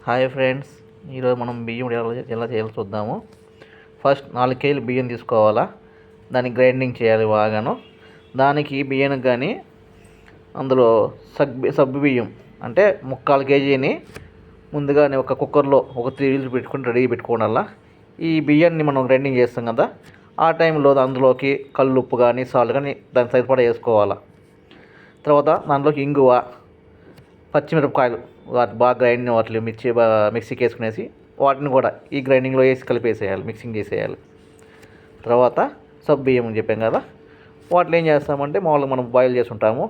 Hi friends, ఈరోజు మనం బియ్యం ఎలా చేయాలో చూద్దాము. ఫస్ట్ 4 కేజీలు బియ్యం తీసుకోవాలా, దాన్ని గ్రైండింగ్ చేయాలి బాగాను. దానికి బియ్యానికి కానీ అందులో సగ్గు బియ్యం అంటే 3/4 కేజీని ముందుగానే ఒక కుక్కర్లో ఒక 3 విజిల్స్ పెట్టుకుని రెడీ పెట్టుకోవాలా. ఈ బియ్యాన్ని మనం గ్రైండింగ్ చేస్తాం కదా, ఆ టైంలో అందులోకి కల్లుప్పు కానీ సాల్ట్ కానీ దాని సరిపడా వేసుకోవాలా. తర్వాత దాంట్లోకి ఇంగువ, పచ్చిమిరపకాయలు వాటి బాగా గ్రైండ్ వాటిని మిక్సీకి వేసుకునేసి వాటిని కూడా ఈ గ్రైండింగ్లో వేసి కలిపేసేయాలి, మిక్సింగ్ చేసేయాలి. తర్వాత సబ్బు బియ్యం అని చెప్పాం కదా, వాటిని ఏం చేస్తామంటే మామూలుగా మనం బాయిల్ చేసుకుంటాము,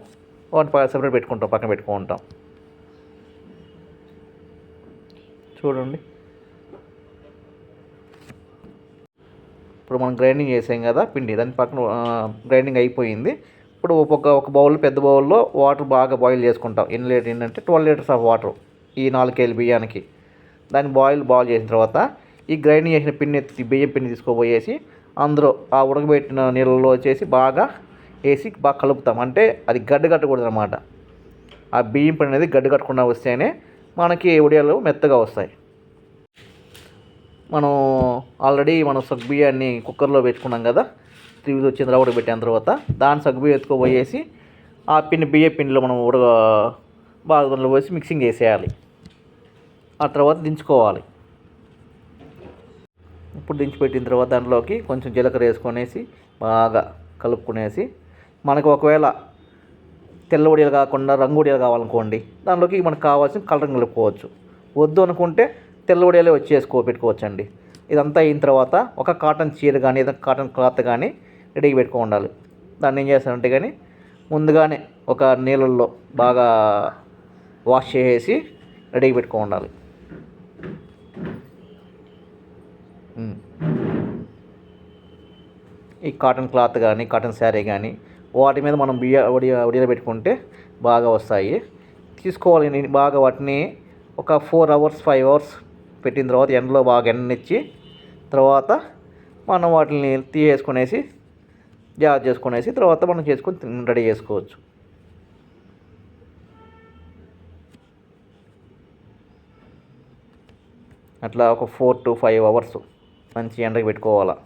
వాటిని సెపరేట్ పెట్టుకుంటాం, పక్కన పెట్టుకుంటాం. చూడండి, ఇప్పుడు మనం గ్రైండింగ్ చేసాం కదా పిండి, దాని పక్కన గ్రైండింగ్ అయిపోయింది. ఇప్పుడు ఒక బౌల్, పెద్ద బౌల్లో వాటర్ బాగా బాయిల్ చేసుకుంటాం. ఎన్ని లీటర్ ఏంటంటే 12 లీటర్స్ ఆఫ్ వాటర్ ఈ 4 కేజీల బియ్యానికి. దాన్ని బాయిల్ చేసిన తర్వాత ఈ గ్రైండింగ్ చేసిన బియ్యం పిండి తీసుకుపోయేసి అందులో ఆ ఉడకబెట్టిన నీళ్ళలో వచ్చేసి బాగా వేసి బాగా కలుపుతాం. అంటే అది గడ్డ కట్టకూడదు అనమాట. ఆ బియ్యం పిండి అనేది గడ్డ కట్టకుండా వస్తేనే మనకి ఉడియాలు మెత్తగా వస్తాయి. మనం ఆల్రెడీ సగ్గుబియ్యాన్ని కుక్కర్లో పెట్టుకున్నాం కదా, 3 విజిల్స్ వచ్చిన తర్వాత పెట్టిన తర్వాత దాన్ని సగ్గుబియ్యం ఎత్తుకుపోయేసి ఆ బియ్యం పిండిలో మనం బాగా దాంట్లో పోసి మిక్సింగ్ చేసేయాలి. ఆ తర్వాత దించుకోవాలి. ఇప్పుడు దించిపెట్టిన తర్వాత దాంట్లోకి కొంచెం జీలకర్ర వేసుకొనేసి బాగా కలుపుకునేసి, మనకు ఒకవేళ తెల్ల ఉడియాలు కాకుండా రంగు ఉడియాలు కావాలనుకోండి, దాంట్లోకి మనకు కావాల్సిన కలర్ కలుపుకోవచ్చు. వద్దు అనుకుంటే తెల్ల ఉడియాలే పెట్టుకోవచ్చండి. ఇదంతా అయిన తర్వాత ఒక కాటన్ చీర కానీ ఏదైనా కాటన్ క్లాత్ కానీ రెడీగా పెట్టుకో ఉండాలి. దాన్ని ఏం చేస్తానంటే కానీ ముందుగానే ఒక నీళ్ళల్లో బాగా వాష్ చేసేసి రెడీగా పెట్టుకో ఉండాలి. ఈ కాటన్ క్లాత్ కానీ కాటన్ శారీ కానీ వాటి మీద మనం ఉడియాలు పెట్టుకుంటే బాగా వస్తాయి. తీసుకోవాలి. బాగా వాటిని ఒక 4 అవర్స్ 5 అవర్స్ పెట్టిన తర్వాత ఎండలో బాగా ఎండనిచ్చి తర్వాత మనం వాటిని తీసేసుకునేసి జాగ్రత్త చేసుకునేసి తర్వాత మనం చేసుకొని రెడీ చేసుకోవచ్చు. అట్లా ఒక 4 to 5 అవర్స్ మంచి ఎండకి పెట్టుకోవాలి.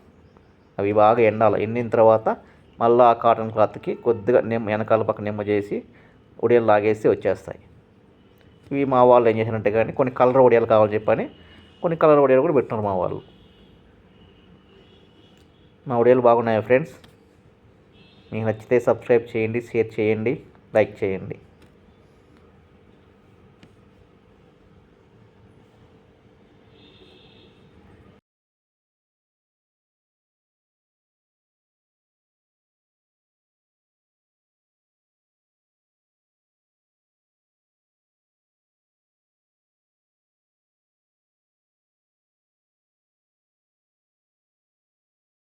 అవి బాగా ఎండిన తర్వాత మళ్ళీ ఆ కాటన్ క్లాత్కి కొద్దిగా వెనకాల పక్క నిమ్మ చేసి ఉడియాలు లాగేసి వచ్చేస్తాయి. ఇవి మా వాళ్ళు ఏం చేశారంటే కానీ కొన్ని కలర్ ఉడియాలు కావాలని చెప్పని కొన్ని కలర్ ఉడియాలు కూడా పెట్టున్నారు మా వాళ్ళు. మా ఉడియాలు బాగున్నాయి ఫ్రెండ్స్. మీకు నచ్చితే సబ్స్క్రైబ్ చేయండి, షేర్ చేయండి, లైక్ చేయండి.